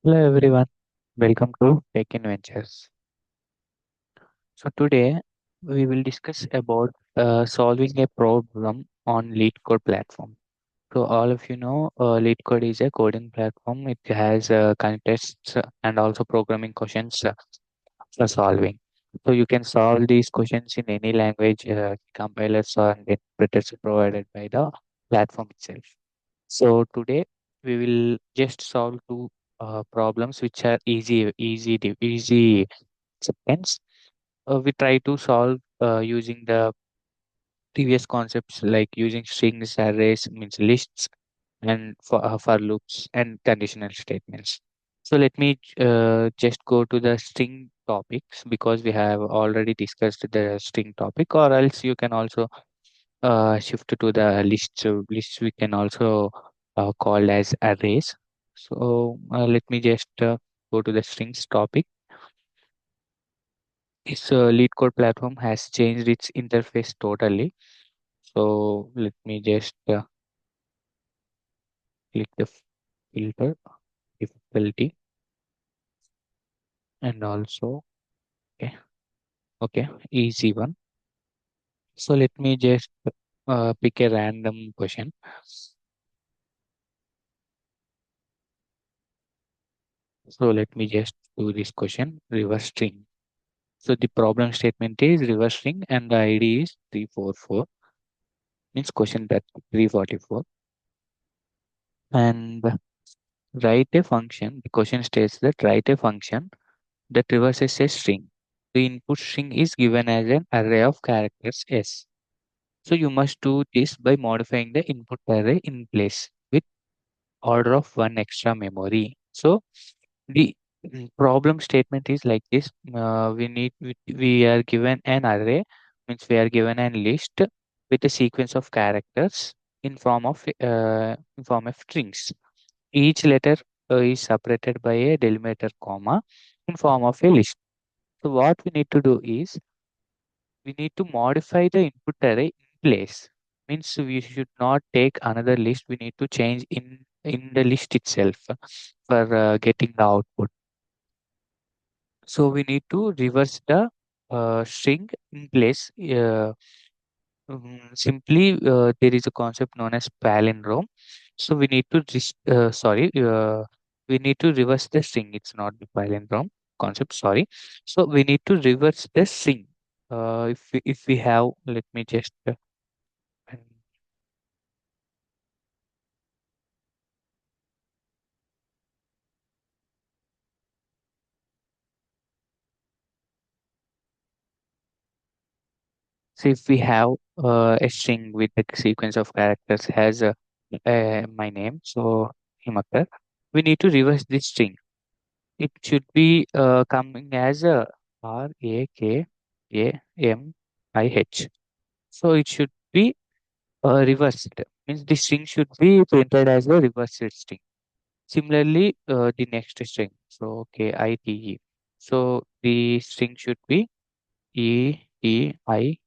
Hello everyone, welcome to Tech Inventures. So today we will discuss about solving a problem on LeetCode platform. So all of you know, LeetCode is a coding platform. It has contests and also programming questions for solving. So you can solve these questions in any language, compilers or interpreters provided by the platform itself. So today we will just solve two problems which are easy acceptance. We try to solve using the previous concepts like using strings, arrays, means lists, and for loops and conditional statements. So let me just go to the string topics because we have already discussed the string topic, or else you can also shift to the list. So lists we can also call as arrays. So let me just go to the strings topic. This lead code platform has changed its interface totally. So let me just click the filter difficulty and also okay, okay, easy one. So let me just pick a random question. So let me just do this question reverse string. So the problem statement is reverse string and the ID is 344, means question that 344, and write a function. The question states that write a function that reverses a string. The input string is given as an array of characters S. So you must do this by modifying the input array in place with order of one extra memory. So the problem statement is like this. We are given an array, means we are given a list with a sequence of characters in form of strings. Each letter is separated by a delimiter comma in form of a list. So what we need to do is we need to modify the input array in place. Means we should not take another list. We need to change in the list itself for getting the output. So we need to reverse the string in place. Simply, there is a concept known as palindrome. So we need to we need to reverse the string. It's not the palindrome concept. Sorry. So we need to reverse the string. If we have, let me just see if we have a string with a sequence of characters has my name. So Himakar, we need to reverse this string. It should be coming as a RAKAMIH. So it should be reversed. Means the string should be printed as a reversed string. Similarly, the next string. So KITE. So the string should be ETI.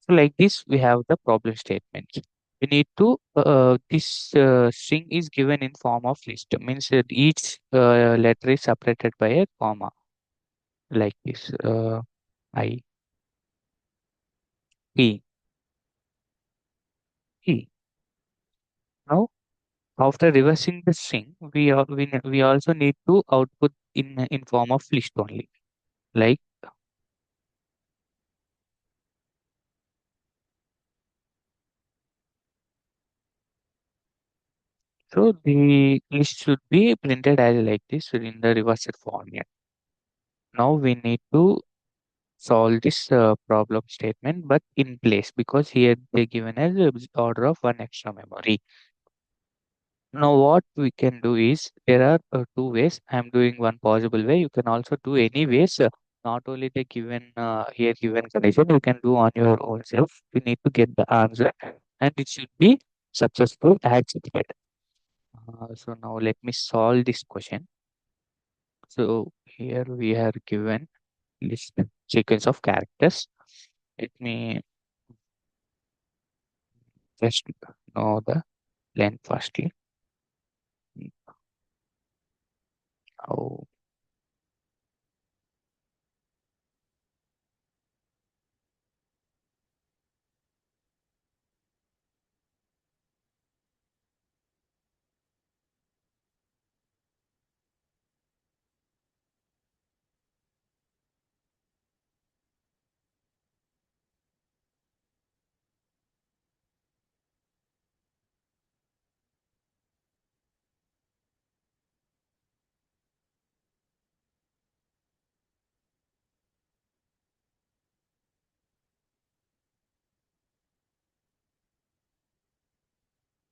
So like this, we have the problem statement. We need to this string is given in form of list. Means that each letter is separated by a comma like this. I P E. Now, after reversing the string, we also need to output in form of list only. Like so, the list should be printed as like this in the reversed format. Now we need to solve this problem statement, but in place because here they given as a order of one extra memory. Now what we can do is there are two ways. I am doing one possible way. You can also do any ways. Not only the given here given condition, you can do on your own self. You need to get the answer, and it should be successful accepted. So now let me solve this question. So here we are given list sequence of characters. Let me just know the length firstly. Oh,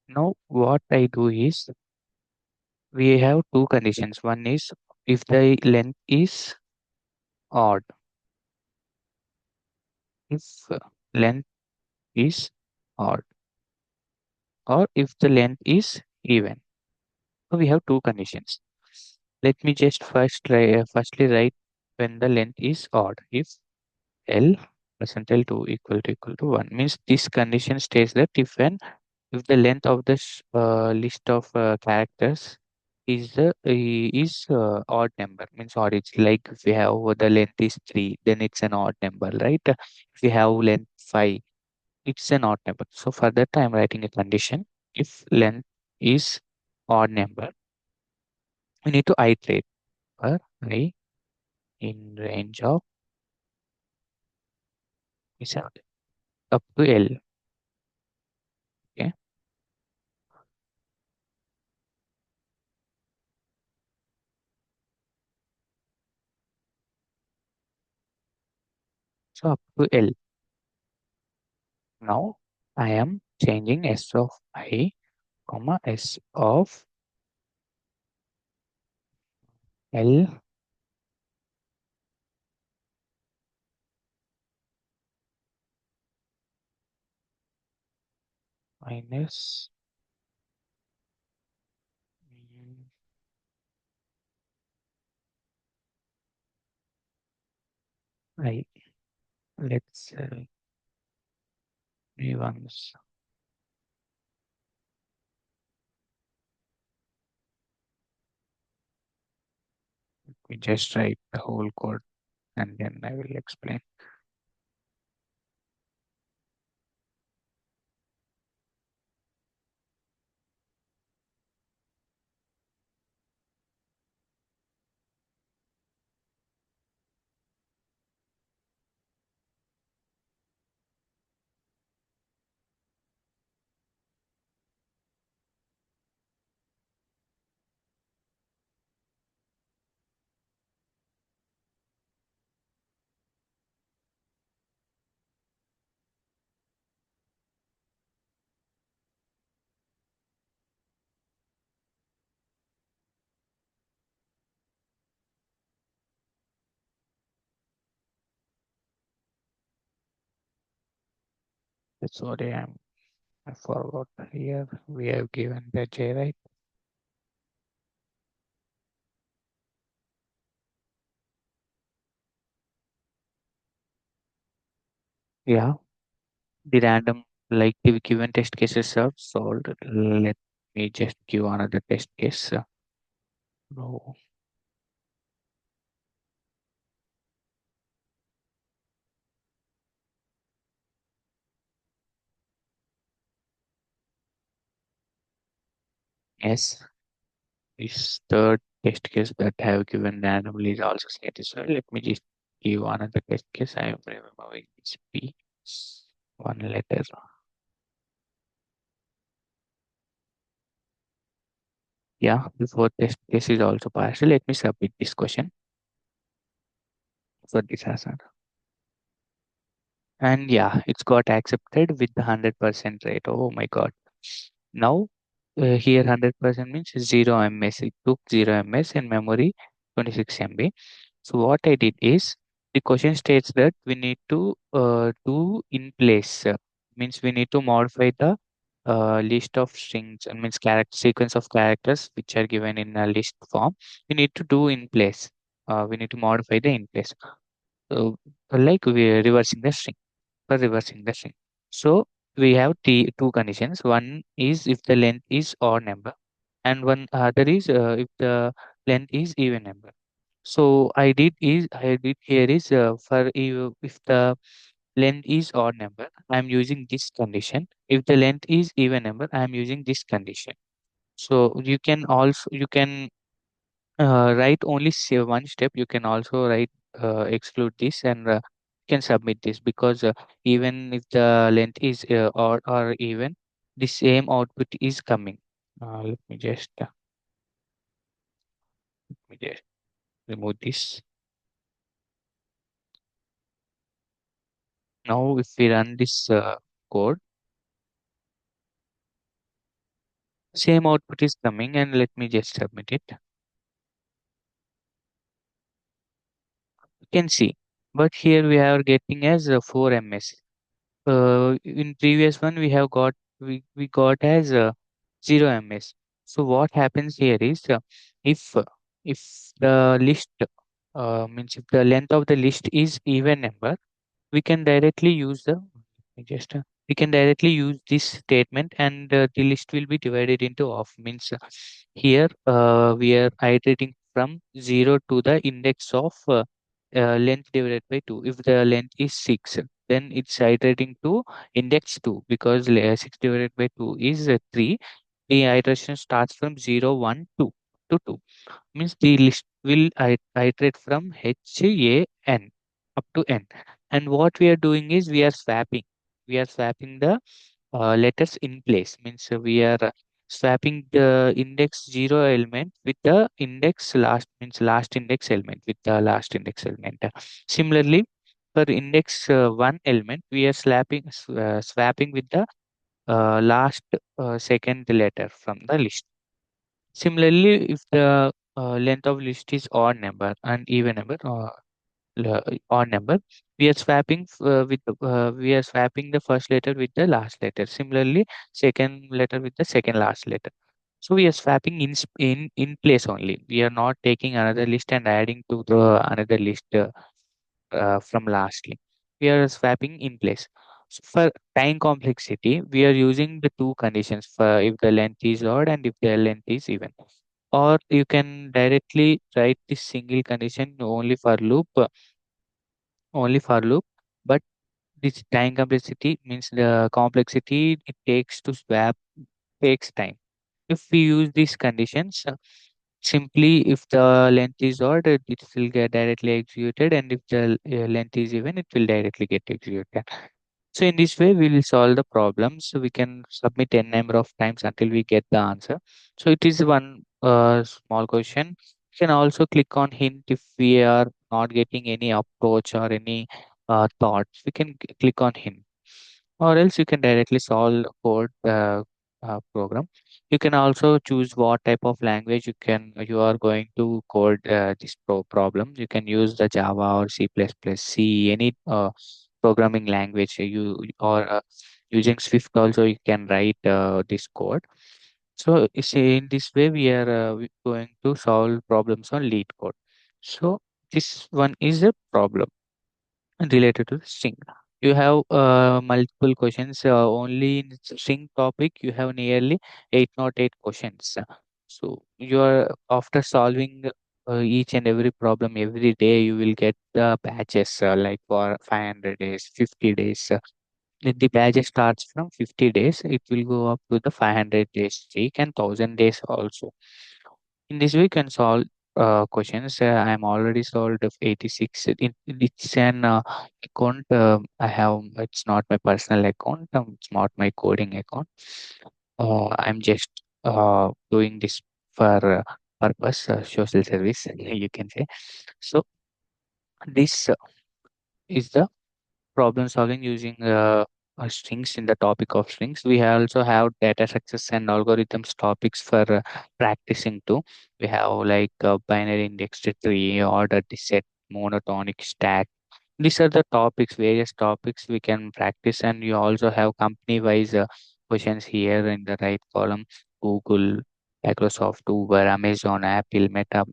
now what I do is we have two conditions. One is if the length is odd, if length is odd, or if the length is even. So we have two conditions. Let me just firstly write when the length is odd. If L percent L2 equal to 1 means this condition states that if the length of the list of characters is odd number means odd, it's like if we have the length is 3 then it's an odd number, right? If we have length 5 it's an odd number. So for that I'm writing a condition. If length is odd number, we need to iterate for I in range of is up to L. Okay, so up to L. Now I am changing S of I comma S of L minus mm, I. Let's we once we just write the whole code and then I will explain. Sorry, I forgot here. We have given the J, right? Yeah, the random like the given test cases are solved. Let me just give another test case. No, yes, this third test case that have given randomly is also satisfied. Let me just give another test case. I am removing this P one letter. Yeah, the fourth test case is also passed. Let me submit this question for this answer. And yeah, it's got accepted with the 100% rate. Oh my God. Now, here 100% means 0 ms. It took 0 ms and memory 26 MB. So what I did is the question states that we need to do in place. Means we need to modify the list of strings and means character sequence of characters which are given in a list form. We need to do in place. We need to modify the in place. So like we are reversing the string for reversing the string. So we have two conditions. One is if the length is odd number, and one other is if the length is even number. So I did here is if the length is odd number, I am using this condition. If the length is even number, I am using this condition. So you can write only say one step. You can also write exclude this and can submit this because even if the length is odd or even, the same output is coming. Let me just remove this. Now, if we run this code, same output is coming, and let me just submit it. You can see, but here we are getting as 4 ms. In previous one, we got as 0 ms. So what happens here is if if the list means if the length of the list is even number, we can directly use the let me just we can directly use this statement, and the list will be divided into off. Means here we are iterating from 0 to the index of length divided by 2. If the length is 6, then it's iterating to index 2 because 6 divided by 2 is 3. The iteration starts from 0 1 2 to 2. Means the list will iterate from H A N up to N. And what we are doing is we are swapping. We are swapping the letters in place. Means we are swapping the index 0 element with the index last, means last index element with the last index element. Similarly, for index 1 element, we are swapping with the last second letter from the list. Similarly, if the length of list is odd number and even number, odd number, we are swapping the first letter with the last letter. Similarly, second letter with the second last letter. So we are swapping in place only. We are not taking another list and adding to the another list from lastly. We are swapping in place. So for time complexity, we are using the two conditions for if the length is odd and if the length is even. Or you can directly write this single condition only for loop, but this time complexity means the complexity it takes to swap takes time. If we use these conditions, simply if the length is odd, it will get directly executed, and if the length is even, it will directly get executed. So in this way, we will solve the problem. So we can submit n number of times until we get the answer. So it is one small question. You can also click on hint if we are not getting any approach or any thoughts. We can click on hint, or else you can directly solve code program. You can also choose what type of language you are going to code this problem. You can use the Java or C++, C, any programming language you or using Swift also you can write this code. So you see, in this way we are going to solve problems on LeetCode. So this one is a problem related to the string. You have multiple questions. Only in string topic, you have nearly 808 questions. So you are after solving each and every problem every day, you will get the batches like for 500 days, 50 days. The batch starts from 50 days. It will go up to the 500 days streak and 1000 days also. In this way, you can solve questions. I am already solved of 86. It's an account I have. It's not my personal account. It's not my coding account. I'm just doing this for purpose, social service, you can say. So this is the problem solving using strings in the topic of strings. We also have data structures and algorithms topics for practicing too. We have like binary indexed tree, ordered set, monotonic stack. These are the topics, various topics we can practice, and you also have company-wise questions here in the right column. Google, Microsoft, Uber, Amazon, Apple, Meta.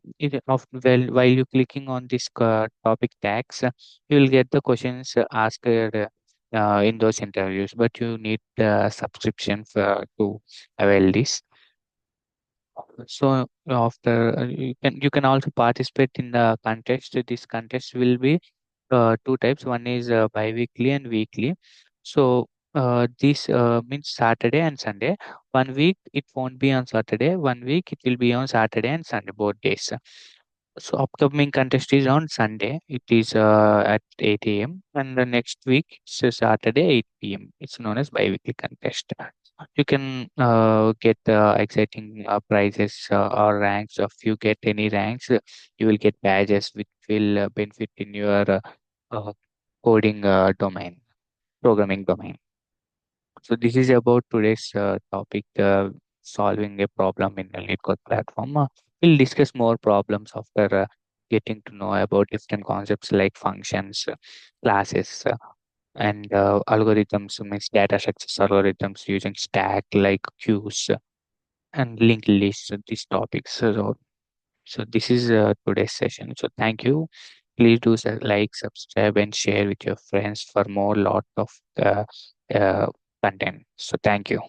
While you clicking on this topic tags, you will get the questions asked in those interviews, but you need the subscription to avail this. So after you can also participate in the contest. This contest will be two types. One is bi-weekly and weekly. So this means Saturday and Sunday. One week it won't be on Saturday. One week it will be on Saturday and Sunday, both days. So upcoming contest is on Sunday. It is at 8 a.m. and the next week it's Saturday 8 p.m. It's known as bi-weekly contest. You can get exciting prizes or ranks. If you get any ranks, you will get badges which will benefit in your uh, coding domain, programming domain. So this is about today's topic, solving a problem in a LeetCode platform. We'll discuss more problems after getting to know about different concepts like functions, classes, and algorithms, means data structures algorithms using stack like queues and linked lists, these topics. So this is today's session. So thank you. Please do like, subscribe, and share with your friends for more lot of uh, content. So thank you.